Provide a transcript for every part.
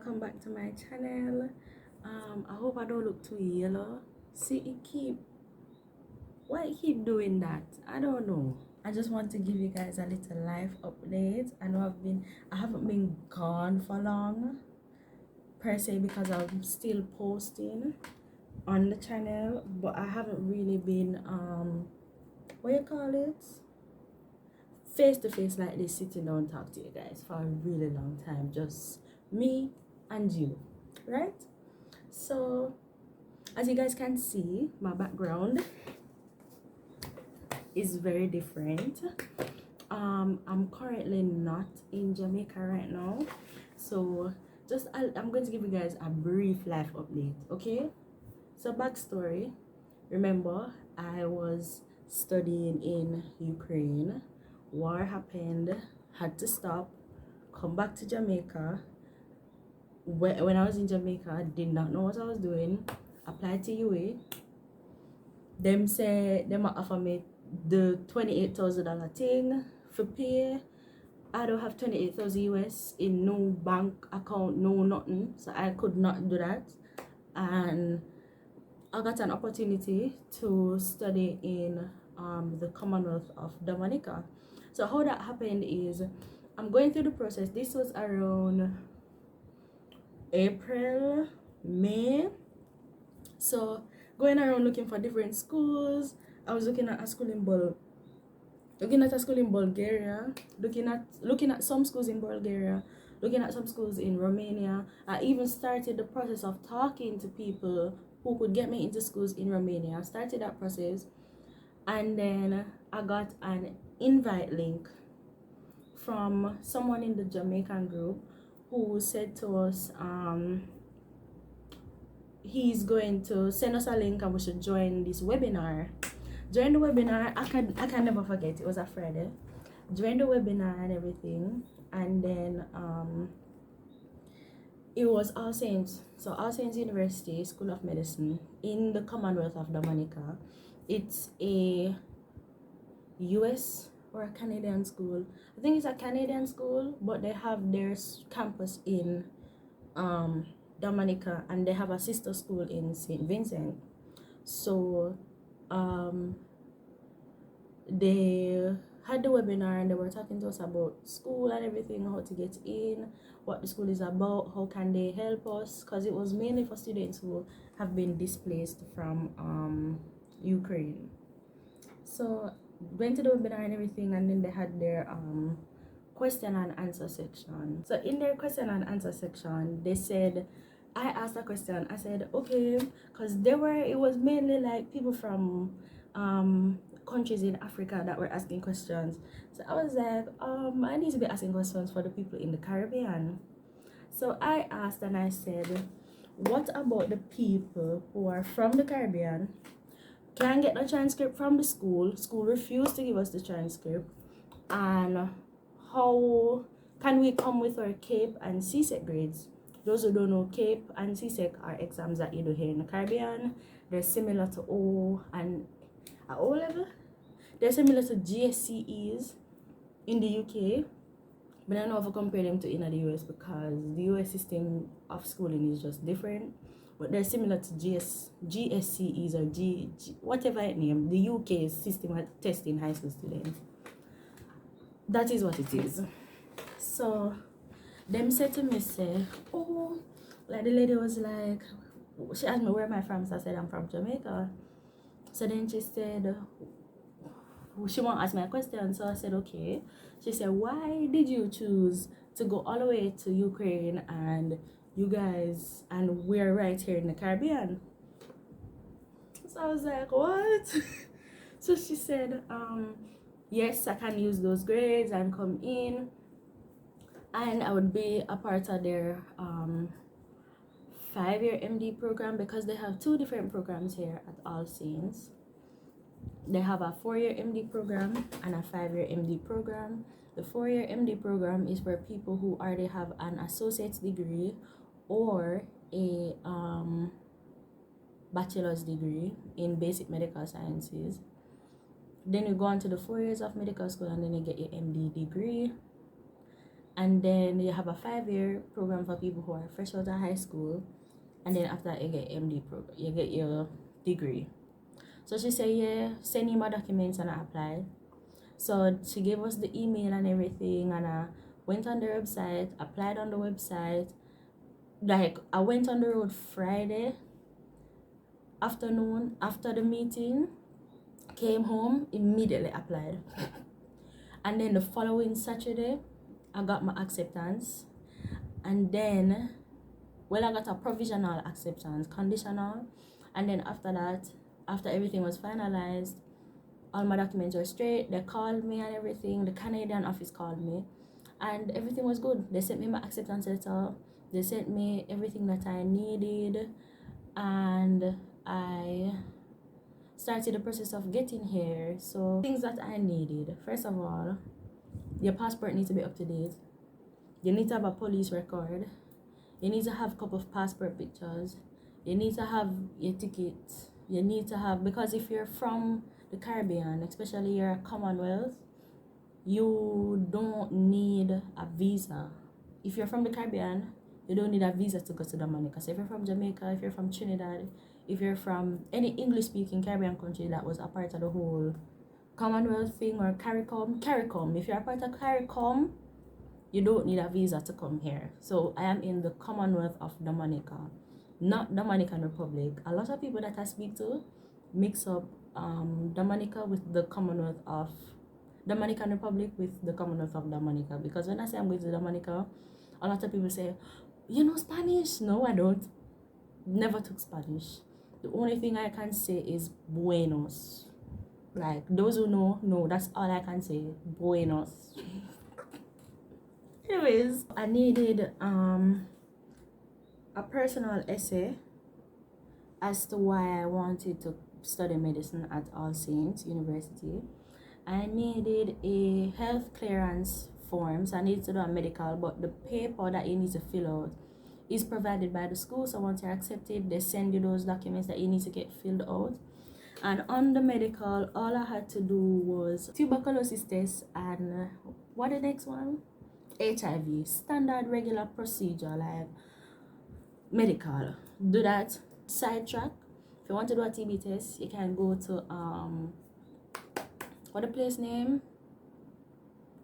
welcome back to my channel. I hope I don't look too yellow. See, why it keep doing that? I don't know. I just want to give you guys a little life update. I know I haven't been gone for long per se, because I'm still posting on the channel, but I haven't really been what you call it, face to face like this, sitting down talk to you guys for a really long time, just me and you, right? So as you guys can see, my background is very different. I'm currently not in Jamaica right now, so I'm going to give you guys a brief life update. Okay, so backstory: remember, I was studying in Ukraine. War happened, had to stop, come back to Jamaica. When I was in Jamaica, I did not know what I was doing. Applied to UA. Them say them offer me the $28,000 thing for pay. I don't have 28,000 US in no bank account, no nothing, so I could not do that. And I got an opportunity to study in the Commonwealth of Dominica. So how that happened is, I'm going through the process. This was around April, May. So going around looking for different schools. I was looking at a school in Bulgaria, looking at some schools in Bulgaria, looking at some schools in Romania. I even started the process of talking to people who could get me into schools in Romania. I started that process, and then I got an invite link from someone in the Jamaican group who said to us he's going to send us a link and we should join this webinar. During the webinar, I can never forget, it was a Friday. During the webinar and everything, and then it was All Saints. So All Saints University School of Medicine in the Commonwealth of Dominica. It's a US or a Canadian school. I think it's a Canadian school, but they have their campus in Dominica, and they have a sister school in St. Vincent. So they had the webinar and they were talking to us about school and everything, how to get in, what the school is about, how can they help us, because it was mainly for students who have been displaced from Ukraine. So went to the webinar and everything, and then they had their question and answer section. So in their question and answer section, they said, I asked a question. I said, okay, because it was mainly like people from countries in Africa that were asking questions. So I was like, I need to be asking questions for the people in the Caribbean. So I asked and I said, what about the people who are from the Caribbean, can get the transcript from the school refused to give us the transcript, and how can we come with our CAPE and CSEC grades? Those who don't know, CAPE and CSEC are exams that you do here in the Caribbean. They're similar to O level. They're similar to GSCEs in the UK, but I don't know if I compare them to in the US, because the US system of schooling is just different. But they're similar to GSCEs or whatever it name, the UK system of testing high school students. That is what it is. So them said to me, say, oh, like the lady was like, she asked me where am I from, so I said I'm from Jamaica. So then she said she won't ask me a question, so I said okay. She said, why did you choose to go all the way to Ukraine and we're right here in the Caribbean? So I was like, what? So she said, yes, I can use those grades and come in, and I would be a part of their 5-year MD program, because they have 2 different programs here at All Saints. They have a 4-year MD program and a 5-year MD program. The 4-year MD program is for people who already have an associate's degree or a bachelor's degree in basic medical sciences. Then you go on to the 4 years of medical school, and then you get your MD degree. And then you have a 5-year program for people who are fresh out of high school, and then after that you get MD program, you get your degree. So she said, yeah, send me my documents, and I applied. So she gave us the email and everything, and I went on the website, applied on the website. Like, I went on the road Friday afternoon after the meeting, came home, immediately applied. And then the following Saturday, I got my acceptance. And then, well, I got a provisional acceptance, conditional. And then after that, after everything was finalized, all my documents were straight. They called me and everything. The Canadian office called me, and everything was good. They sent me my acceptance letter. They sent me everything that I needed, and I started the process of getting here. So things that I needed: first of all, your passport needs to be up to date. You need to have a police record. You need to have a couple of passport pictures. You need to have your ticket. You need to have, because if you're from the Caribbean, especially your Commonwealth, you don't need a visa. If you're from the Caribbean, you don't need a visa to go to Dominica. So if you're from Jamaica, if you're from Trinidad, if you're from any English-speaking Caribbean country that was a part of the whole Commonwealth thing, or CARICOM, if you're a part of CARICOM, you don't need a visa to come here. So I am in the Commonwealth of Dominica, not Dominican Republic. A lot of people that I speak to mix up Dominica with the Commonwealth of Dominican Republic with the Commonwealth of Dominica. Because when I say I'm going to Dominica, a lot of people say, you know Spanish? No, I don't. Never took Spanish. The only thing I can say is buenos. Like, those who know, that's all I can say. Buenos. Anyways, I needed a personal essay as to why I wanted to study medicine at All Saints University. I needed a health clearance form, so I needed to do a medical, but the paper that you need to fill out is provided by the school. So once you're accepted, they send you those documents that you need to get filled out. And on the medical, all I had to do was tuberculosis test and what the next one? HIV. Standard regular procedure, like medical. Do that. Sidetrack. If you want to do a TB test, you can go to what the place name?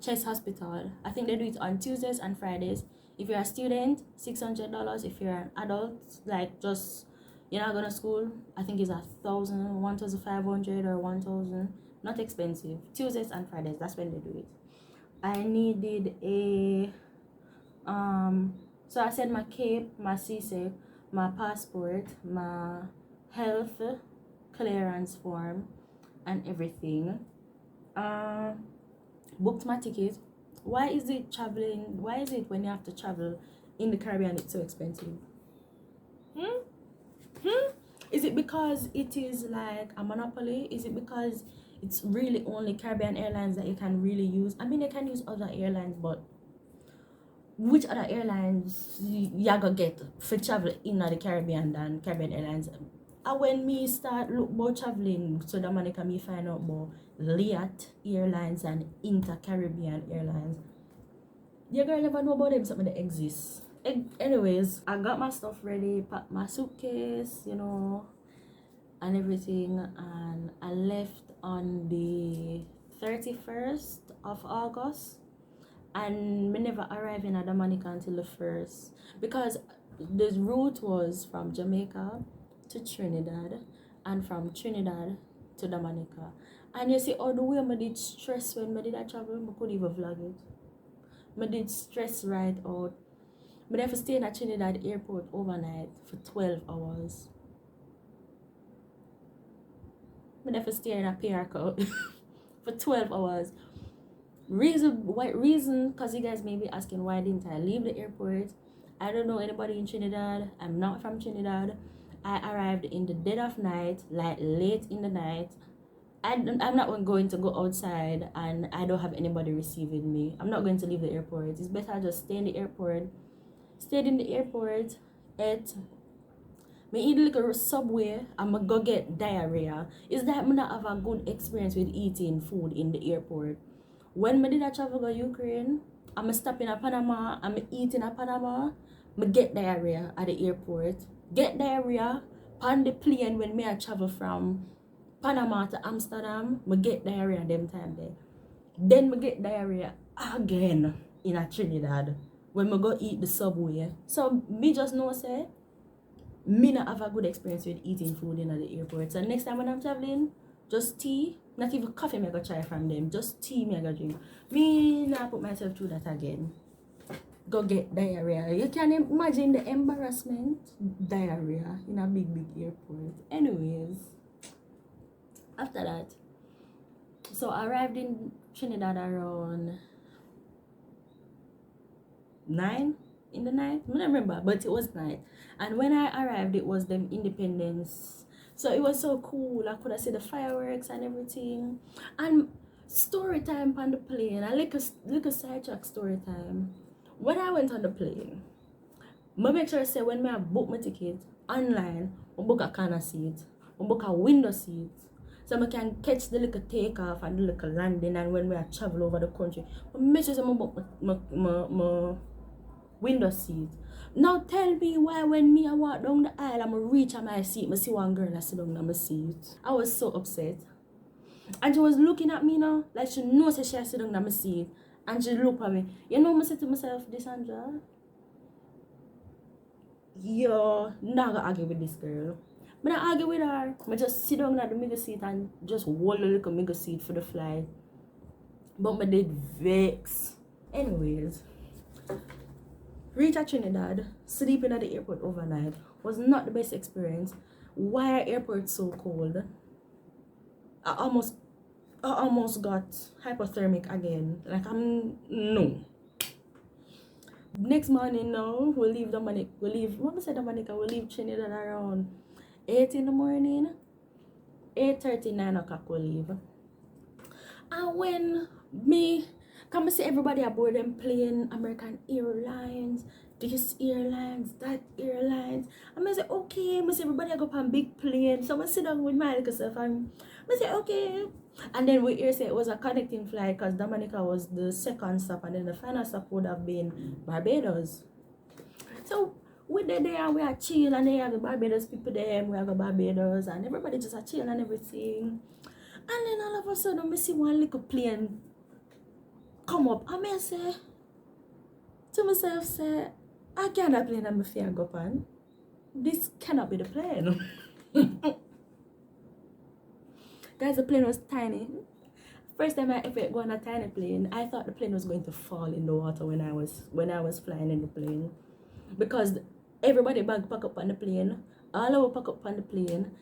Chest Hospital. I think they do it on Tuesdays and Fridays. If you're a student, $600. If you're an adult, like just you're not going to school, I think it's 1,500 or 1,000. Not expensive. Tuesdays and Fridays, that's when they do it. I needed a so I said my CAPE, my CSEC, my passport, my health clearance form, and everything. Booked my ticket. Why is it when you have to travel in the Caribbean it's so expensive? Is it because it is like a monopoly? Is it because it's really only Caribbean Airlines that you can really use? I mean, you can use other airlines, but which other airlines you gonna get for travel in the Caribbean than Caribbean Airlines? And when me start look about traveling to Dominica, me find out about Liat Airlines and Inter-Caribbean Airlines. Your girl never know about them, something that exists. Anyways, I got my stuff ready, packed my suitcase, and everything, and I left on the 31st of August, and we never arrived in Dominica until the 1st, because the route was from Jamaica to Trinidad and from Trinidad to Dominica. And you see all the way I did stress when I did that travel, I couldn't even vlog it. I did stress right out. But I have to stay in at Trinidad airport overnight for 12 hours. I have to stay in a PRCO for 12 hours. Reason? Because you guys may be asking why didn't I leave the airport. I don't know anybody in Trinidad. I'm not from Trinidad. I arrived in the dead of night, like late in the night. I'm not going to go outside and I don't have anybody receiving me. I'm not going to leave the airport. It's better I just stay in the airport. Stayed in the airport, ate. Me eat a little Subway, I'm gonna go get diarrhea. Is that I not have a good experience with eating food in the airport. When I did I travel to Ukraine, I'm stopping at Panama, I'm eating at Panama, I get diarrhea at the airport. Get diarrhea on the plane when me I travel from Panama to Amsterdam, I get diarrhea them time there. Then I get diarrhea again in a Trinidad when I go eat the subway. So me just know say me not have a good experience with eating food in the airport. So next time when I'm traveling, just tea, not even coffee me I go try from them. Just tea me I go drink. Me not put myself through that again. Go get diarrhea. You can imagine the embarrassment. Diarrhea in a big airport. Anyways, after that, so I arrived in Trinidad around 9 in the night. I don't remember, but it was night. And when I arrived, it was them independence. So it was so cool. I could have seen the fireworks and everything. And story time on the plane. I like a sidetrack story time. When I went on the plane, I make sure I say when I book my ticket online, I book a corner seat, I book a window seat. So I can catch the little takeoff and the little landing, and when I travel over the country, I make sure I book my window seat. Now tell me why when me I walk down the aisle and I reach on my seat, I see one girl that sit down on my seat. I was so upset. And she was looking at me now, like she knows that she sit down on my seat. And she looked at me. You know, I said to myself, Desandra, you're not gonna argue with this girl. I'm not argue with her. I just sit down at the middle seat and just hold the little middle seat for the flight. But I did vex. Anyways, reach at Trinidad, sleeping at the airport overnight was not the best experience. Why are airports so cold? I almost got hypothermic again. Like no. Next morning now, we'll leave Dominica. We'll leave Trinidad around 8 in the morning. 8:30, 9 o'clock we'll leave. And when me come see everybody aboard them plane, American Airlines, this airlines, that airlines. And I say, okay, I see everybody go on big plane. So I sit down with my little self and I say, okay. And then we hear say it was a connecting flight because Dominica was the second stop and then the final stop would have been Barbados. So we there and we are chill and they have the Barbados people there, we have the Barbados and everybody just a chill and everything. And then all of a sudden I see one little plane come up and I say to myself, say, I cannot plane and my fear go on. This cannot be the plane. Guys, the plane was tiny. First time I ever go on a tiny plane, I thought the plane was going to fall in the water when I was flying in the plane. Because everybody bag pack up on the plane, all of us pack up on the plane.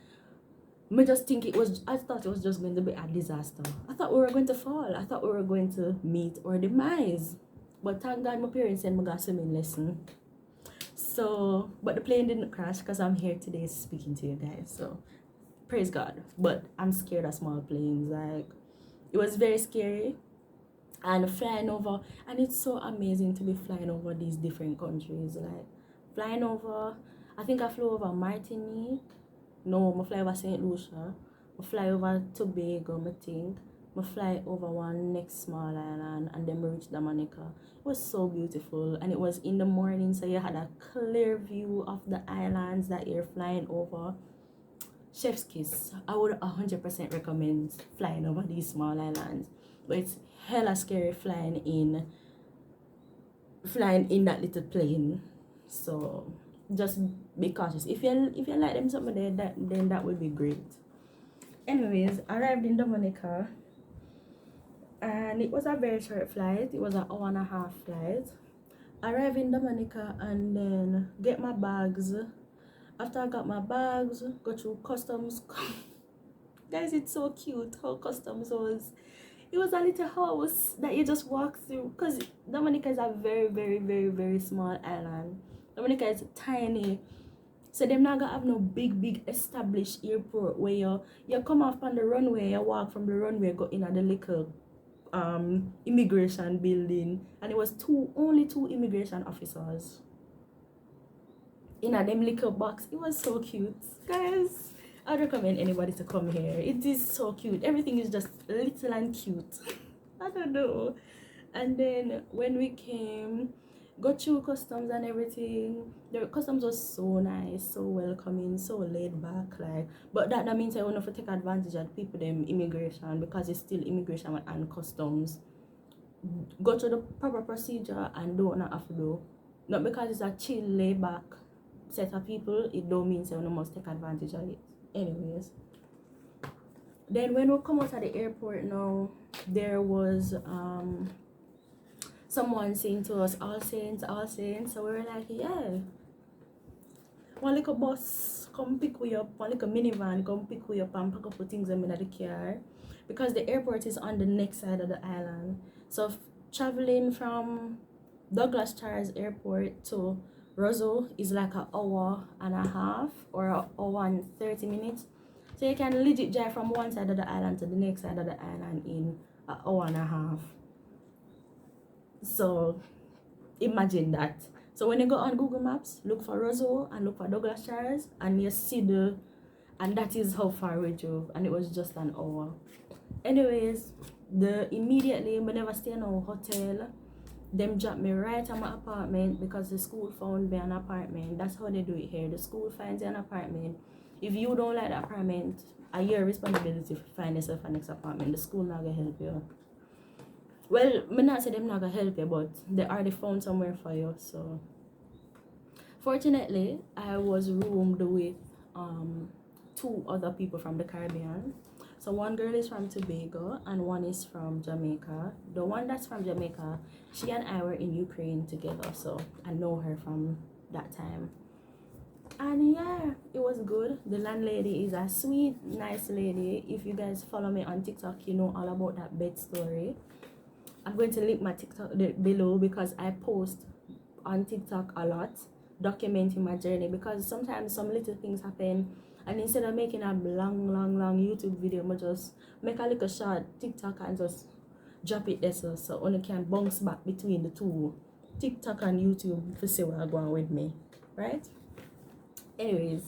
I thought it was just going to be a disaster. I thought we were going to fall. I thought we were going to meet our demise. But thank God my parents sent me a swimming lesson. So, but the plane didn't crash because I'm here today speaking to you guys. So, praise God. But I'm scared of small planes. Like, it was very scary. And flying over, and it's so amazing to be flying over these different countries. Like, flying over, I think I flew over Martinique. No, I fly over St. Lucia. I fly over Tobago, I think. I fly over one next small island and then I reach Dominica. It was so beautiful and it was in the morning, so you had a clear view of the islands that you're flying over. Chef's kiss. I would 100% recommend flying over these small islands. But it's hella scary flying in that little plane. So just be cautious. If you like them something there, then that would be great. Anyways, I arrived in Dominica and it was a very short flight. It was an hour and a half flight. I arrived in Dominica and then get my bags. After I got my bags, go through customs. Guys, it's so cute how customs was. It was a little house that you just walk through because Dominica is a very, very, very, very small island. Dominica is tiny. So they're not gonna have no big established airport where you come off on the runway, you walk from the runway, go in at the little immigration building, and it was only two immigration officers in a them little box. It was so cute, guys. I'd recommend anybody to come here. It is so cute. Everything is just little and cute. I don't know. And then when we came, got through customs and everything, the customs was so nice, so welcoming, so laid back, like. But that means I want to take advantage of people them immigration, because it's still immigration and customs. Go through the proper procedure and do what not have to do. Not because it's a chill, laid back set of people, it don't mean I must take advantage of it. Anyways, then when we come out of the airport now, there was someone saying to us, all saints, all saints. So we were like, yeah, one little bus come pick we up, one little minivan come pick we up and pack up the things in the car, because the airport is on the next side of the island. So traveling from Douglas Charles Airport to Roseau is like an hour and a half or an hour and 30 minutes. So you can legit drive from one side of the island to the next side of the island in an hour and a half. So imagine that. So when you go on Google Maps, look for Roseau and look for Douglas Charles, and you see and that is how far we drove, and it was just an hour. Anyways, immediately we never stay in a hotel. Them dropped me right at my apartment because the school found me an apartment. That's how they do it here. The school finds you an apartment. If you don't like the apartment, it's your responsibility to find yourself a next apartment. The school not gonna help you. Well, me not say them not gonna help you, but they already found somewhere for you. So fortunately, I was roomed with two other people from the Caribbean. So one girl is from Tobago and one is from Jamaica. The one that's from Jamaica, she and I were in Ukraine together, so I know her from that time. And yeah, it was good. The landlady is a sweet, nice lady. If you guys follow me on TikTok, you know all about that bed story. I'm going to link my TikTok below, because I post on TikTok a lot, documenting my journey, because sometimes some little things happen, and instead of making a long YouTube video, I just make a little short TikTok and just drop it there, so only can bounce back between the two, TikTok and YouTube, to see where I'm going with me, right? Anyways,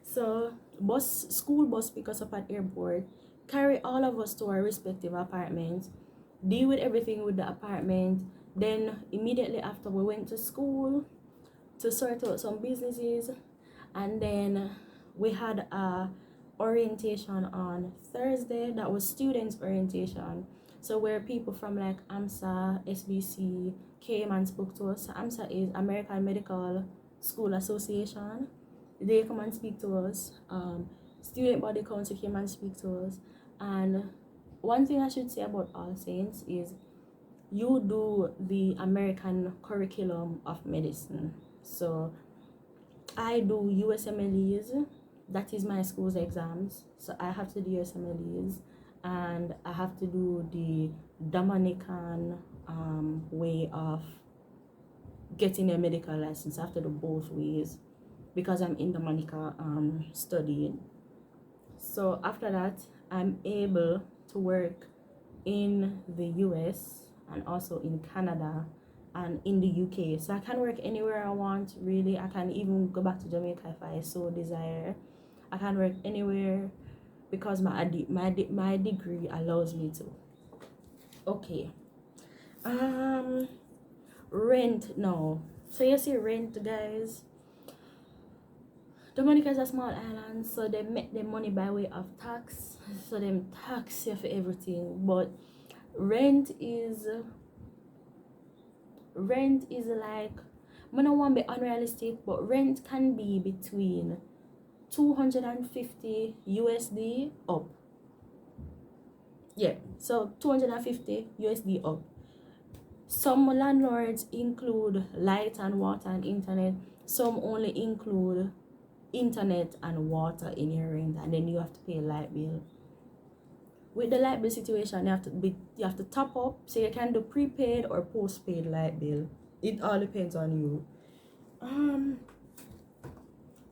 so school bus pick us up at airport, carry all of us to our respective apartments, deal with everything with the apartment. Then immediately after, we went to school to sort out some businesses, and then we had a orientation on Thursday. That was students orientation, so where people from like AMSA, SBC came and spoke to us. AMSA is American Medical School Association. They come and speak to us. Student body council came and speak to us. And one thing I should say about All Saints is you do the American curriculum of medicine. So I do USMLEs. That is my school's exams. So I have to do USMLEs, and I have to do the Dominican way of getting a medical license. I have to do both ways because I'm in Dominica studying. So after that, I'm able to work in the US and also in Canada and in the UK. So I can work anywhere I want, really. I can even go back to Jamaica if I so desire. I can work anywhere because my degree allows me to. Okay. Rent now. So you see rent, guys. Dominica is a small island, so they make their money by way of tax. So them tax you for everything. But rent is like, I don't want to be unrealistic, but rent can be between 250 USD up. Yeah, so 250 USD up. Some landlords include light and water and internet. Some only include internet and water in your rent, and then you have to pay a light bill. With the light bill situation, you have to top up, so you can do prepaid or postpaid light bill. It all depends on you.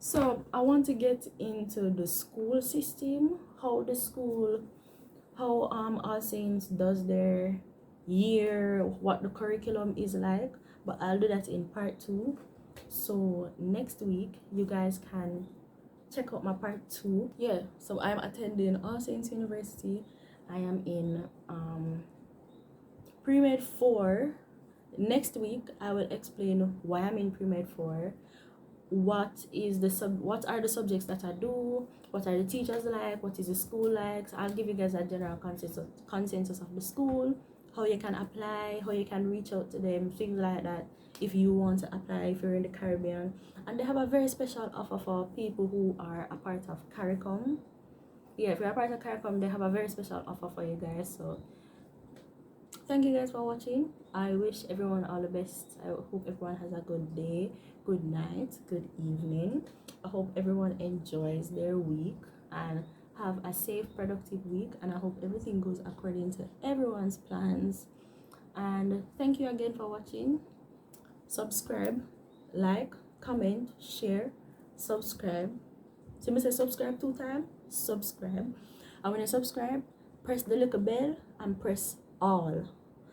So I want to get into the school system, how All Saints does their year, what the curriculum is like, but I'll do that in part 2. So next week you guys can check out my part 2. Yeah, so I'm attending All Saints University. I am in pre-med 4. Next week I will explain why I'm in pre-med 4, what are the subjects that I do, what are the teachers like, what is the school like. So I'll give you guys a general consensus of the school, how you can apply, how you can reach out to them, things like that, if you want to apply, if you're in the Caribbean. And they have a very special offer for people who are a part of CARICOM. Yeah, if you're a part of CARICOM, they have a very special offer for you guys. So thank you guys for watching. I wish everyone all the best. I hope everyone has a good day, good night, good evening. I hope everyone enjoys their week and have a safe, productive week. And I hope everything goes according to everyone's plans. And thank you again for watching. Subscribe, like, comment, share, subscribe. So me say subscribe 2 times. Subscribe. And when you subscribe, press the little bell and press all,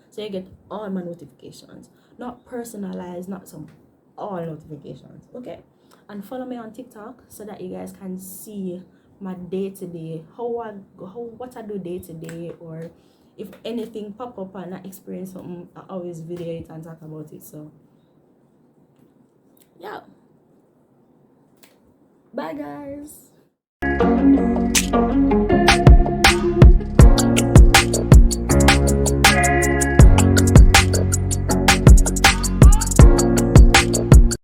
so you get all my notifications, not personalized, not some, all notifications. Okay, and follow me on TikTok so that you guys can see my day-to-day, what I do day-to-day, or if anything pop up and I experience something, I always video it and talk about it. So yeah, bye guys.